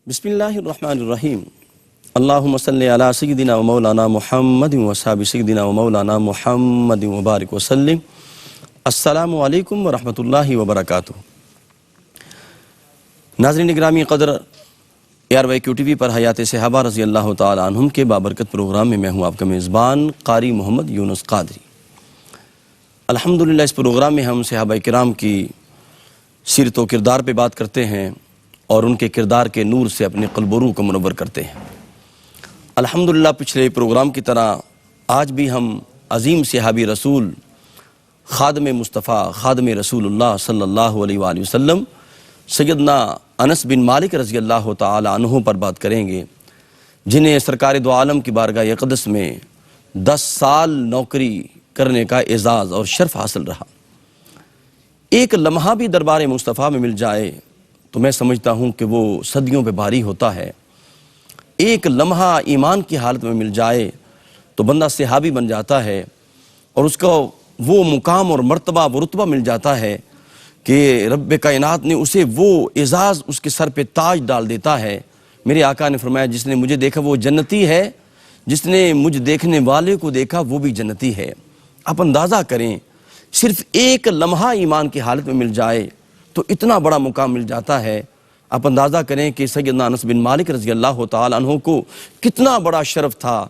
بسم اللہ الرحمن الرحیم اللہم صلی علی سیدنا و مولانا محمد و صحابہ سیدنا و مولانا محمد وبارک وسلم۔ السلام علیکم ورحمۃ اللہ وبرکاتہ۔ ناظرین گرامی قدر، ARY QTV پر حیات صحابہ رضی اللہ تعالی عنہم کے بابرکت پروگرام میں ہوں آپ کا میزبان قاری محمد یونس قادری۔ الحمدللہ اس پروگرام میں ہم صحابہ کرام کی سیرت و کردار پہ بات کرتے ہیں اور ان کے کردار کے نور سے اپنے قلب و روح کو منور کرتے ہیں۔ الحمدللہ پچھلے پروگرام کی طرح آج بھی ہم عظیم صحابی رسول خادم مصطفیٰ خادم رسول اللہ صلی اللہ علیہ وآلہ وسلم سیدنا انس بن مالک رضی اللہ تعالی عنہ پر بات کریں گے، جنہیں سرکار دو عالم کی بارگاہ اقدس میں 10 سال نوکری کرنے کا اعزاز اور شرف حاصل رہا۔ ایک لمحہ بھی دربار مصطفیٰ میں مل جائے تو میں سمجھتا ہوں کہ وہ صدیوں پہ بھاری ہوتا ہے۔ ایک لمحہ ایمان کی حالت میں مل جائے تو بندہ صحابی بن جاتا ہے، اور اس کو وہ مقام اور مرتبہ وہ رتبہ مل جاتا ہے کہ رب کائنات نے اسے وہ اعزاز اس کے سر پہ تاج ڈال دیتا ہے۔ میرے آقا نے فرمایا جس نے مجھے دیکھا وہ جنتی ہے، جس نے مجھ دیکھنے والے کو دیکھا وہ بھی جنتی ہے۔ آپ اندازہ کریں، صرف ایک لمحہ ایمان کی حالت میں مل جائے تو اتنا بڑا مقام مل جاتا ہے۔ آپ اندازہ کریں کہ سیدنا انس بن مالک رضی اللہ تعالی عنہ کو کتنا بڑا شرف تھا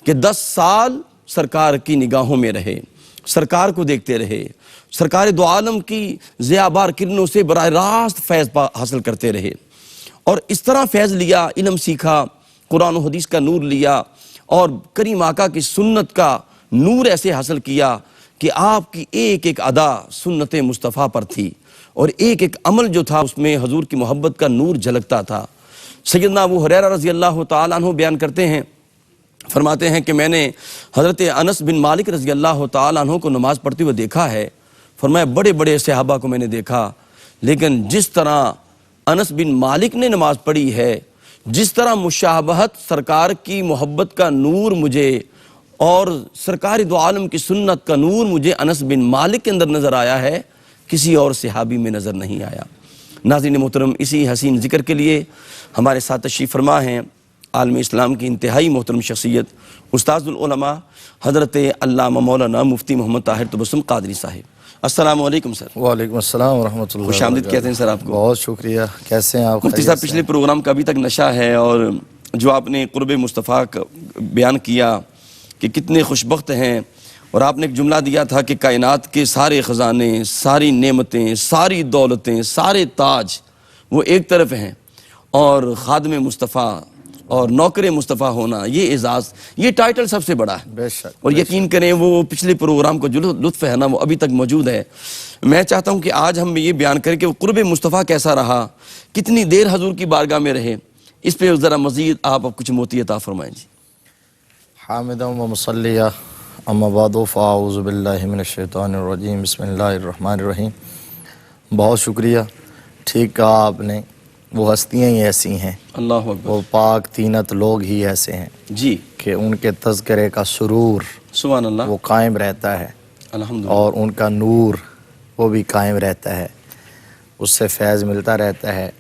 کہ 10 سال سرکار کی نگاہوں میں رہے، سرکار کو دیکھتے رہے، سرکار دو عالم کی ضیابار کرنوں سے براہ راست فیض حاصل کرتے رہے، اور اس طرح فیض لیا، علم سیکھا، قرآن و حدیث کا نور لیا، اور کریم آقا کی سنت کا نور ایسے حاصل کیا کہ آپ کی ایک ایک ادا سنت مصطفیٰ پر تھی، اور ایک ایک عمل جو تھا اس میں حضور کی محبت کا نور جھلکتا تھا۔ سیدنا ابو ہریرہ رضی اللہ تعالیٰ عنہ بیان کرتے ہیں، فرماتے ہیں کہ میں نے حضرت انس بن مالک رضی اللہ تعالیٰ عنہ کو نماز پڑھتے ہوئے دیکھا ہے۔ فرمایا بڑے بڑے صحابہ کو میں نے دیکھا، لیکن جس طرح انس بن مالک نے نماز پڑھی ہے، جس طرح مشابہت سرکار کی محبت کا نور مجھے اور سرکار دو عالم کی سنت کا نور مجھے انس بن مالک کے اندر نظر آیا ہے، کسی اور صحابی میں نظر نہیں آیا۔ ناظرین محترم، اسی حسین ذکر کے لیے ہمارے ساتھ تشریف فرما ہیں عالم اسلام کی انتہائی محترم شخصیت استاذ العلماء حضرت علامہ مولانا مفتی محمد طاہر تبسم قادری صاحب۔ السلام علیکم سر۔ وعلیکم السلام ورحمۃ اللہ۔ خوش آمدید کہتے ہیں سر آپ کو۔ بہت شکریہ، کیسے ہیں آپ؟ مفتی صاحب پچھلے پروگرام کا ابھی تک نشہ ہے، اور جو آپ نے قرب مصطفیٰ کا بیان کیا کہ کتنے خوشبخت ہیں، اور آپ نے ایک جملہ دیا تھا کہ کائنات کے سارے خزانے، ساری نعمتیں، ساری دولتیں، سارے تاج وہ ایک طرف ہیں، اور خادم مصطفیٰ اور نوکر مصطفیٰ ہونا یہ اعزاز، یہ ٹائٹل سب سے بڑا ہے۔ بے شک۔ اور یقین کریں وہ پچھلے پروگرام کو جو لطف ہے نا وہ ابھی تک موجود ہے۔ میں چاہتا ہوں کہ آج ہم یہ بیان کریں کہ وہ قرب مصطفیٰ کیسا رہا، کتنی دیر حضور کی بارگاہ میں رہے، اس پہ ذرا مزید آپ کچھ موتی عطا فرمائیں جی۔ حامدہ و مصلیہ، اما بعد فاعوذ باللہ من الشیطان الرجیم، بسم اللہ الرحمن الرحیم۔ بہت شکریہ، ٹھیک کہا آپ نے، وہ ہستیاں ہی ایسی ہیں، اللہ اکبر، وہ پاک تینت لوگ ہی ایسے ہیں جی کہ ان کے تذکرے کا سرور سبحان اللہ، وہ قائم رہتا ہے، الحمدللہ، اور ان کا نور وہ بھی قائم رہتا ہے، اس سے فیض ملتا رہتا ہے۔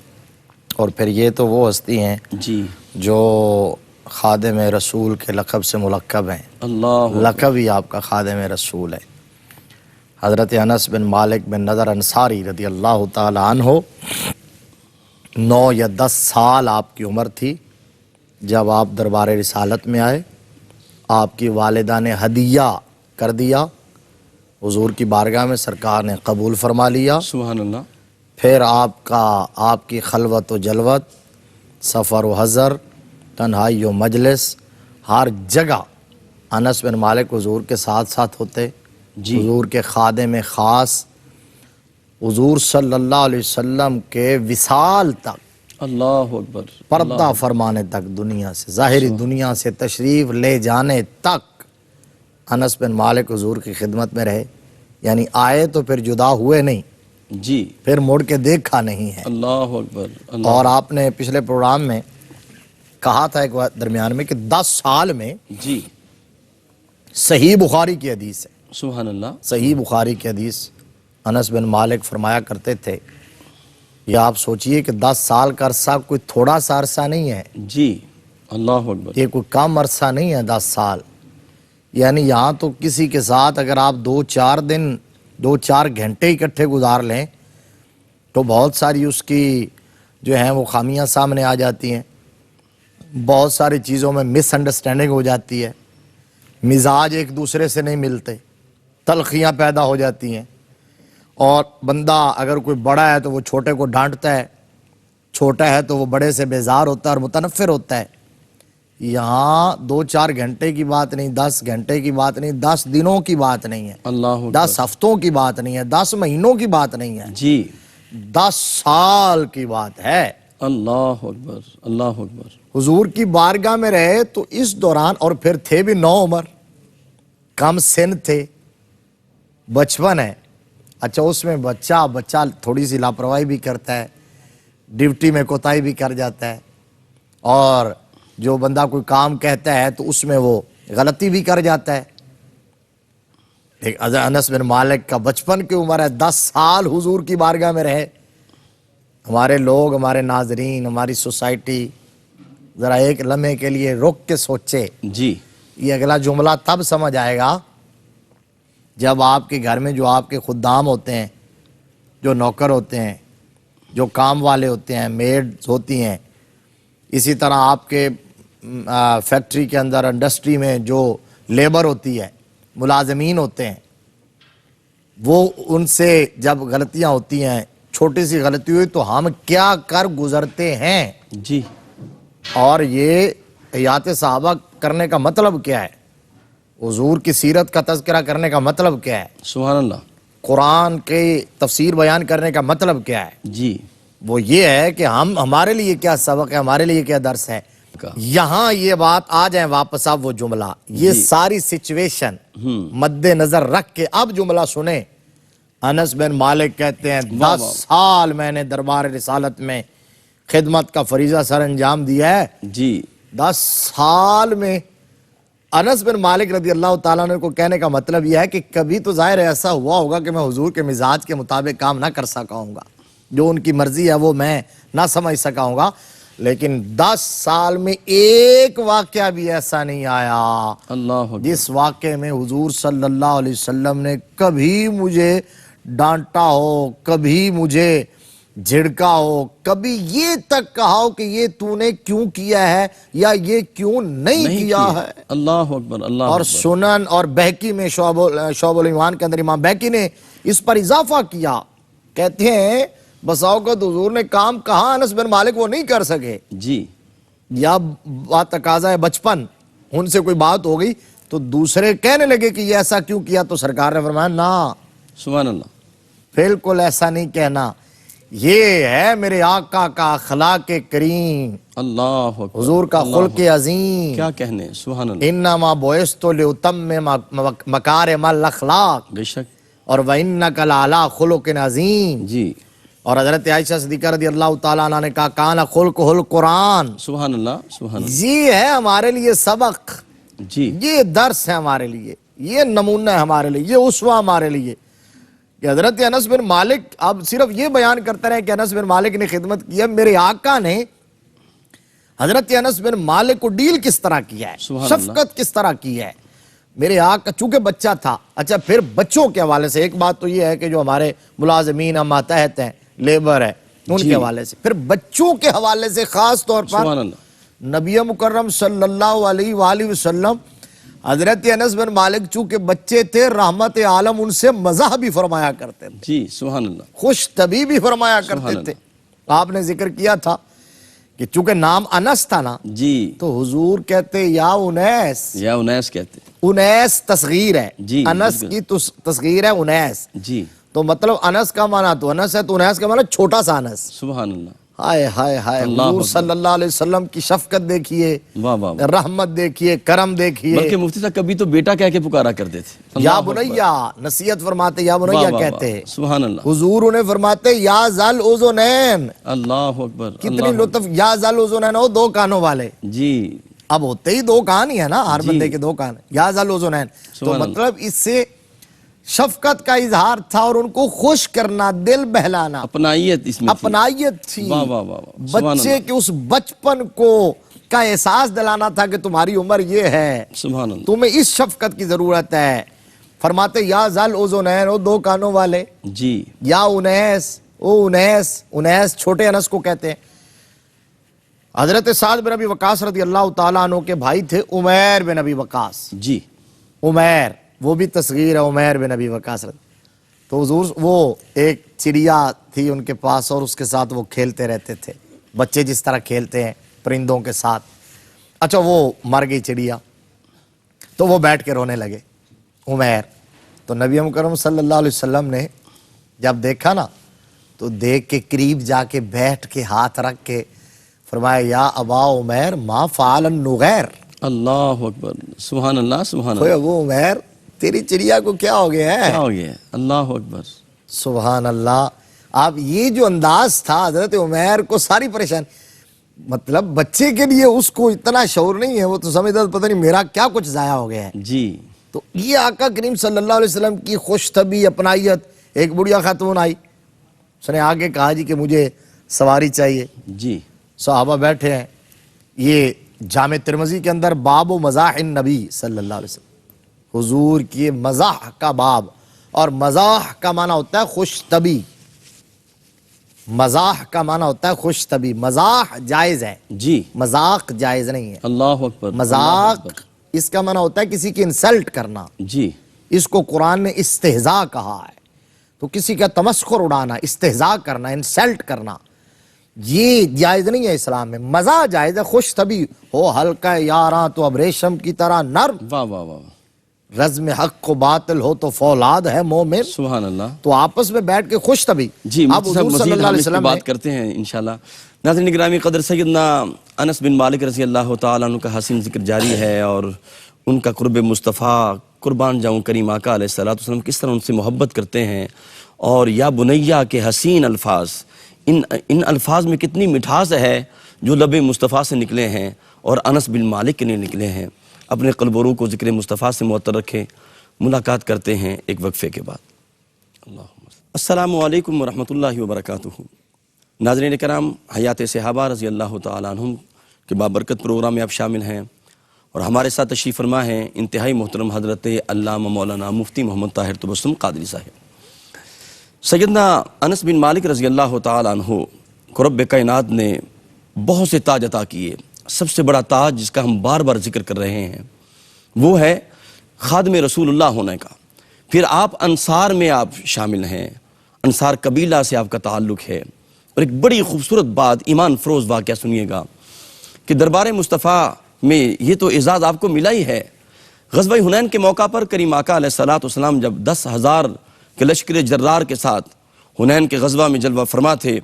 اور پھر یہ تو وہ ہستی ہیں جی جو خادم رسول کے لقب سے ملقب ہیں، اللہ لقب ہی آپ کا خادم رسول ہے۔ حضرت انس بن مالک بن نضر انصاری رضی اللہ تعالی عنہ 9 یا 10 سال آپ کی عمر تھی جب آپ دربار رسالت میں آئے۔ آپ کی والدہ نے ہدیہ کر دیا، حضور کی بارگاہ میں سرکار نے قبول فرما لیا۔ سبحان اللہ، پھر آپ کی خلوت و جلوت، سفر و حضر، تنہائی و مجلس، ہر جگہ انس بن مالک حضور کے ساتھ ساتھ ہوتے، جی حضور کے خادم خاص، حضور صلی اللہ علیہ وسلم کے وصال تک، اللہ اکبر، پردہ فرمانے تک، دنیا سے، ظاہری دنیا سے تشریف لے جانے تک انس بن مالک حضور کی خدمت میں رہے۔ یعنی آئے تو پھر جدا ہوئے نہیں، جی پھر مڑ کے دیکھا نہیں ہے۔ اللہ اکبر، اللہ، اور آپ نے پچھلے پروگرام میں کہا تھا ایک درمیان میں کہ 10 سال میں جی صحیح بخاری کی حدیث ہے، سبحان اللہ، صحیح بخاری کی حدیث، انس بن مالک فرمایا کرتے تھے یہ آپ سوچئے کہ 10 سال کا عرصہ کوئی تھوڑا سا عرصہ نہیں ہے، جی اللہ اکبر، یہ کوئی کم عرصہ نہیں ہے 10 سال. یعنی یہاں تو کسی کے ساتھ اگر آپ 2-4 دن 2-4 گھنٹے اکٹھے گزار لیں تو بہت ساری اس کی جو ہیں وہ خامیاں سامنے آ جاتی ہیں، بہت ساری چیزوں میں مس انڈرسٹینڈنگ ہو جاتی ہے، مزاج ایک دوسرے سے نہیں ملتے، تلخیاں پیدا ہو جاتی ہیں، اور بندہ اگر کوئی بڑا ہے تو وہ چھوٹے کو ڈانٹتا ہے، چھوٹا ہے تو وہ بڑے سے بیزار ہوتا ہے اور متنفر ہوتا ہے. یہاں 2-4 گھنٹے کی بات نہیں، 10 گھنٹے کی بات نہیں، 10 دنوں کی بات نہیں ہے، اللہ 10 ہفتوں کی بات نہیں ہے، 10 مہینوں کی بات نہیں ہے، جی 10 سال کی بات ہے. اللہ اکبر، اللہ اکبر، حضور کی بارگاہ میں رہے تو اس دوران، اور پھر تھے بھی نو عمر، کم سن تھے، بچپن ہے. اچھا اس میں بچہ تھوڑی سی لاپرواہی بھی کرتا ہے، ڈیوٹی میں کوتاہی بھی کر جاتا ہے، اور جو بندہ کوئی کام کہتا ہے تو اس میں وہ غلطی بھی کر جاتا ہے. حضرت انس بن مالک کا بچپن کی عمر ہے، 10 سال حضور کی بارگاہ میں رہے. ہمارے لوگ، ہمارے ناظرین، ہماری سوسائٹی ذرا ایک لمحے کے لیے رک کے سوچے. جی یہ اگلا جملہ تب سمجھ آئے گا جب آپ کے گھر میں جو آپ کے خدام ہوتے ہیں، جو نوکر ہوتے ہیں، جو کام والے ہوتے ہیں، میڈز ہوتی ہیں، اسی طرح آپ کے فیکٹری کے اندر، انڈسٹری میں جو لیبر ہوتی ہے، ملازمین ہوتے ہیں، وہ ان سے جب غلطیاں ہوتی ہیں، چھوٹی سی غلطی ہوئی تو ہم کیا کر گزرتے ہیں. جی اور یہ حیات صحابہ کرنے کا مطلب کیا ہے، حضور کی سیرت کا تذکرہ کرنے کا مطلب کیا ہے، سبحان اللہ، قرآن کی تفسیر بیان کرنے کا مطلب کیا ہے. جی وہ یہ ہے کہ ہمارے لیے کیا سبق ہے، ہمارے لیے کیا درس ہے. یہاں یہ بات آ جائیں واپس، اب وہ جملہ، یہ ساری سچویشن مد نظر رکھ کے اب جملہ سنیں. انس بن مالک کہتے ہیں 10 سال میں نے دربار رسالت میں خدمت کا فریضہ سر انجام دیا ہے. جی 10 سال میں. انس بن مالک رضی اللہ تعالیٰ عنہ کو کہنے کا مطلب یہ ہے کہ کبھی تو ظاہر ایسا ہوا ہوگا کہ میں حضور کے مزاج کے مطابق کام نہ کر سکا ہوں گا، جو ان کی مرضی ہے وہ میں نہ سمجھ سکا ہوں گا، لیکن 10 سال میں ایک واقعہ بھی ایسا نہیں آیا اللہ جس واقعے میں حضور صلی اللہ علیہ وسلم نے کبھی مجھے ڈانٹا ہو، کبھی مجھے جھڑکا ہو، کبھی یہ تک کہا ہو کہ یہ تو نے کیوں کیا ہے یا یہ کیوں نہیں کیا ہے. اللہ اکبر، اللہ اور سنن اور بہقی میں شعب الایمان کے اندر امام بہقی نے اس پر اضافہ کیا، کہتے ہیں بسا اوقات حضور نے کام کہا انس بن مالک وہ نہیں کر سکے، جی یا بات تقاضا ہے بچپن، ان سے کوئی بات ہو گئی تو دوسرے کہنے لگے کہ یہ ایسا کیوں کیا، تو سرکار نے فرمایا نا، سبحان اللہ، بالکل ایسا نہیں کہنا. یہ ہے میرے آقا کا اخلاق کریم، اللہ اکبر، حضور کا خلق عظیم. کیا کہنے، سبحان اللہ، انما بعثت لاتمم مکارم الاخلاق، بے شک، اور وانک لعلی خلق عظیم. جی اور حضرت عائشہ صدیقہ رضی اللہ تعالیٰ عنہ نے کہا کان خلقہ القرآن. سبحان اللہ، سبحان اللہ، یہ ہے ہمارے لیے سبق، جی یہ درس ہے ہمارے لیے، یہ نمونہ ہے ہمارے لیے، یہ اسوہ ہمارے لیے کہ حضرت انس بن مالک اب صرف یہ بیان کرتے رہے کہ انس بن مالک نے خدمت کی ہے. میرے آقا نے حضرت انس بن مالک کو ڈیل کس طرح کیا ہے، شفقت کس طرح کی ہے. میرے آقا چونکہ بچہ تھا. اچھا پھر بچوں کے حوالے سے ایک بات تو یہ ہے کہ جو ہمارے ملازمین ہم ماتحت ہیں، لیبر ہے، ان کے حوالے سے، پھر بچوں کے حوالے سے خاص طور پر سبحان اللہ، نبی مکرم صلی اللہ علیہ وآلہ وسلم حضرت انس بن مالک چونکہ بچے تھے، رحمت عالم ان سے مزاح بھی فرمایا کرتے تھے، جی سبحان اللہ، خوش طبی بھی فرمایا کرتے تھے. آپ نے ذکر کیا تھا کہ چونکہ نام انس تھا نا، جی تو حضور کہتے یا انیس. یا انیس کہتے، انیس تصغیر ہے، جی انس کی تصغیر ہے انیس، جی تو مطلب انس کا معنی تو انس ہے، تو انیس کا معنی چھوٹا سا انس. سبحان اللہ، ہائے ہائے ہائے، حضور صلی اللہ علیہ وسلم کی شفقت دیکھیے، واہ واہ واہ. رحمت دیکھیے، کرم دیکھیے. بلکہ مفتی صاحب کبھی تو بیٹا کہہ کے پکارا کرتے تھے، یا بنیا نصیحت فرماتے، یا بنیا کہتے. سبحان اللہ، حضور انہیں فرماتے یا ذل اذنین. اللہ اکبر، کتنی لطف، یا ذل اذنین ہو، 2 کانوں والے. جی اب ہوتے ہی 2 کان ہی ہے نا، ہر بندے کے 2 کان، یا ذل اذنین. تو مطلب اس سے شفقت کا اظہار تھا اور ان کو خوش کرنا، دل بہلانا، اپنائیت اس میں تھی۔ اپنائیت تھی، واہ واہ واہ واہ، سبحان بچے کے اس بچپن کو کا احساس دلانا تھا کہ تمہاری عمر یہ ہے، سبحان اللہ۔ تمہیں اس شفقت کی ضرورت ہے۔ فرماتے یا ذل اذنین، او دو کانوں والے، جی یا انیس، او انیس، انیس چھوٹے انس کو کہتے ہیں۔ حضرت سعد بن ابی وقاص رضی اللہ تعالیٰ عنہ کے بھائی تھے عمیر بن ابی وقاص۔ جی عمیر، وہ بھی تصغیر ہے، عمیر بن ابی وقاص۔ تو حضور وہ ایک چڑیا تھی ان کے پاس اور اس کے ساتھ وہ کھیلتے رہتے تھے، بچے جس طرح کھیلتے ہیں پرندوں کے ساتھ۔ اچھا وہ مر گئی چڑیا تو وہ بیٹھ کے رونے لگے عمیر۔ تو نبی مکرم صلی اللہ علیہ وسلم نے جب دیکھا نا تو دیکھ کے قریب جا کے بیٹھ کے ہاتھ رکھ کے فرمایا یا ابا عمیر ما فعل النغیر، اللہ اکبر، سبحان اللہ سبحان اوے اللہ۔ ابو عمیر تیری چڑیا کو کیا ہو گیا ہے؟ کیا ہو گیا ہے؟ اللہ اکبر۔ سبحان اللہ۔ آپ یہ جو انداز تھا حضرت عمیر کو ساری پریشان، مطلب بچے کے لیے اس کو اتنا شعور نہیں ہے، وہ تو سمجھتا پتہ نہیں میرا کیا کچھ ضائع ہو گیا ہے۔ جی تو یہ آقا کریم صلی اللہ علیہ وسلم کی خوش طبی اپنائیت۔ ایک بڑھیا خاتون آئی، اس نے آگے کہا جی کہ مجھے سواری چاہیے۔ جی صحابہ بیٹھے ہیں، یہ جامع ترمذی کے اندر باب و مزاح النبی صلی اللہ علیہ وسلم، حضور کی مزاح کا باب، اور مزاح کا معنی ہوتا ہے خوش طبی، مزاح کا معنی ہوتا ہے خوش طبی۔ مزاح جائز ہے، جی مذاق جائز نہیں ہے۔ اللہ اکبر۔ مذاق اس کا معنی ہوتا ہے کسی کی انسلٹ کرنا، جی اس کو قرآن نے استہزاء کہا ہے۔ تو کسی کا تمسخر اڑانا، استہزاء کرنا، انسلٹ کرنا، یہ جائز نہیں ہے اسلام میں۔ مزاح جائز ہے، خوش طبی ہو، ہلکا یاراں تو اب ریشم کی طرح نرم، واہ واہ واہ، رزم حق کو باطل ہو تو فولاد ہے مومن۔ سبحان اللہ۔ تو آپس میں بیٹھ کے خوش طبی۔ جی اب مفتی صاحب حضور صلی مزید اللہ ہم علیہ اس کی وسلم بات کرتے ہیں انشاءاللہ۔ ناظرین گرامی قدر، سیدنا انس بن مالک رضی اللہ تعالیٰ عنہ کا حسین ذکر جاری ہے، اور ان کا قرب مصطفیٰ، قربان جاؤں کریم آقا علیہ الصلوۃ والسلام کس طرح ان سے محبت کرتے ہیں، اور یا بنیہ کے حسین الفاظ، ان الفاظ میں کتنی مٹھاس ہے جو لب مصطفیٰ سے نکلے ہیں اور انس بن مالک کے لیے نکلے ہیں۔ اپنے قلب و روح کو ذکر مصطفیٰ سے معطر رکھیں۔ ملاقات کرتے ہیں ایک وقفے کے بعد۔ السلام علیکم ورحمۃ اللہ وبرکاتہ۔ ناظرین کرام، حیات صحابہ رضی اللہ تعالیٰ عنہم کے بابرکت پروگرام میں آپ شامل ہیں، اور ہمارے ساتھ تشریف فرما ہیں انتہائی محترم حضرت علامہ مولانا مفتی محمد طاہر تبسم قادری صاحب۔ سیدنا انس بن مالک رضی اللہ تعالیٰ عنہ کو رب کائنات نے بہت سے تاج عطا کیے۔ سب سے بڑا تاج جس کا ہم بار بار ذکر کر رہے ہیں وہ ہے خادم رسول اللہ ہونے کا۔ پھر آپ انصار میں آپ شامل ہیں، انصار قبیلہ سے آپ کا تعلق ہے، اور ایک بڑی خوبصورت بات، ایمان فروز واقعہ سنیے گا کہ دربار مصطفیٰ میں یہ تو اعزاز آپ کو ملا ہی ہے۔ غزوہ حنین کے موقع پر کریم آقا علیہ الصلوۃ والسلام جب 10,000 کے لشکر جرار کے ساتھ حنین کے غزوہ میں جلوہ فرما تھے،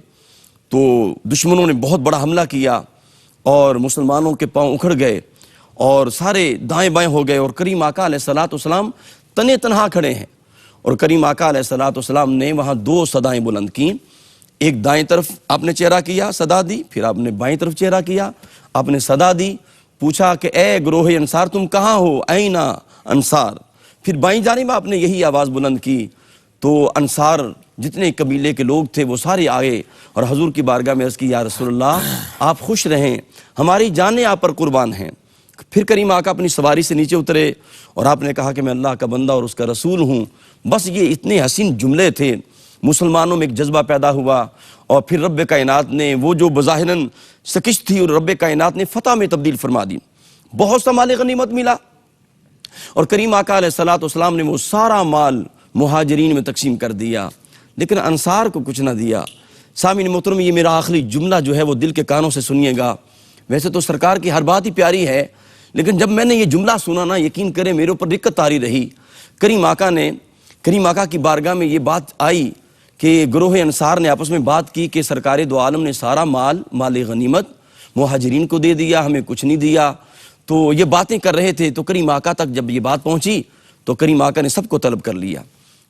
تو دشمنوں نے بہت بڑا حملہ کیا اور مسلمانوں کے پاؤں اکھڑ گئے اور سارے دائیں بائیں ہو گئے، اور کریم آقا علیہ الصلوۃ والسلام تنے تنہا کھڑے ہیں، اور کریم آقا علیہ الصلوۃ والسلام نے وہاں 2 صدائیں بلند کیں۔ ایک دائیں طرف آپ نے چہرہ کیا، صدا دی، پھر آپ نے بائیں طرف چہرہ کیا، آپ نے صدا دی، پوچھا کہ اے گروہ انصار تم کہاں ہو، اینا انصار۔ پھر بائیں جانب آپ نے یہی آواز بلند کی، تو انصار جتنے قبیلے کے لوگ تھے وہ سارے آئے اور حضور کی بارگاہ میں عرض کی یا رسول اللہ آپ خوش رہیں، ہماری جانیں آپ پر قربان ہیں۔ پھر کریم آقا اپنی سواری سے نیچے اترے اور آپ نے کہا کہ میں اللہ کا بندہ اور اس کا رسول ہوں۔ بس یہ اتنے حسین جملے تھے، مسلمانوں میں ایک جذبہ پیدا ہوا، اور پھر رب کائنات نے وہ جو بظاہراً سکش تھی اور رب کائنات نے فتح میں تبدیل فرما دی، بہت سا مال غنیمت ملا، اور کریم آقا علیہ الصلوۃ والسلام نے وہ سارا مال مہاجرین میں تقسیم کر دیا، لیکن انصار کو کچھ نہ دیا۔ سامعین محترم، یہ میرا آخری جملہ جو ہے وہ دل کے کانوں سے سنیے گا۔ ویسے تو سرکار کی ہر بات ہی پیاری ہے، لیکن جب میں نے یہ جملہ سنا نا، یقین کریں میرے اوپر رقت طاری رہی۔ کریم آقا کی بارگاہ میں یہ بات آئی کہ گروہ انصار نے آپس میں بات کی کہ سرکار دو عالم نے سارا مال غنیمت مہاجرین کو دے دیا، ہمیں کچھ نہیں دیا۔ تو یہ باتیں کر رہے تھے، تو کریم آقا تک جب یہ بات پہنچی تو کریم آقا نے سب کو طلب کر لیا۔